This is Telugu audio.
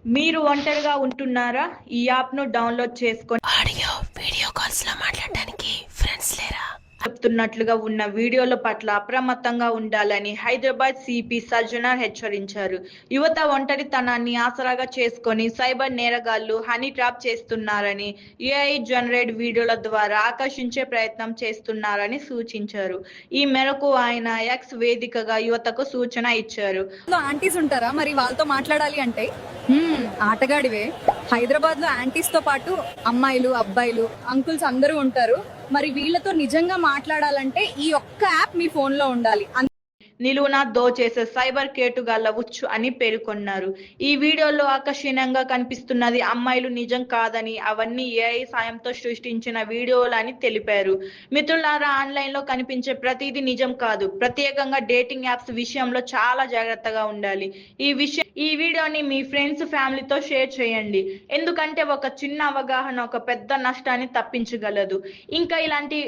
మీరు ఒంటరిగా ఉంటున్నారా? ఈ యాప్‌ను డౌన్‌లోడ్ చేసుకొని ఆడియో వీడియో కాల్స్ లో మాట్లాడడానికి ఫ్రెండ్స్ లేరా? చెప్తున్నట్లుగా ఉన్న వీడియోల పట్ల అప్రమత్తంగా ఉండాలని హైదరాబాద్ సిపి సజ్జనార్ హెచ్చరించారు. యువత ఒంటరితనాన్ని ఆసరాగా చేసుకొని సైబర్ నేరగాళ్లు హనీ ట్రాప్ చేస్తున్నారని, ఏఐ జనరేట్ వీడియోల ద్వారా ఆకర్షించే ప్రయత్నం చేస్తున్నారని సూచించారు. ఈ మేరకు ఆయన ఎక్స్ వేదికగా యువతకు సూచన ఇచ్చారు. ఆంటీస్ ఉంటారా మరి వాళ్ళతో మాట్లాడాలి అంటే? ఆటగాడివే. హైదరాబాద్ లో యాంటీస్ తో పాటు అమ్మాయిలు, అబ్బాయిలు, అంకుల్స్ అందరూ ఉంటారు. మరి వీళ్ళతో నిజంగా మాట్లాడాలంటే ఈ ఒక్క యాప్ మీ ఫోన్ లో ఉండాలి. నిలువునా దోచేసే సైబర్ కేటుగాళ్ల ఉచ్చు అని పేర్కొన్నారు. ఈ వీడియోలో ఆకర్షణీయంగా కనిపిస్తున్నది అమ్మాయిలు నిజం కాదని, అవన్నీ ఏఐ సాయంతో సృష్టించిన వీడియోలని తెలిపారు. మిత్రులారా, ఆన్లైన్ లో కనిపించే ప్రతిదీ నిజం కాదు. ప్రత్యేకంగా డేటింగ్ యాప్స్ విషయంలో చాలా జాగ్రత్తగా ఉండాలి. ఈ వీడియోని మీ ఫ్రెండ్స్, ఫ్యామిలీతో షేర్ చేయండి. ఎందుకంటే ఒక చిన్న అవగాహన ఒక పెద్ద నష్టాన్ని తప్పించగలదు. ఇంకా ఇలాంటి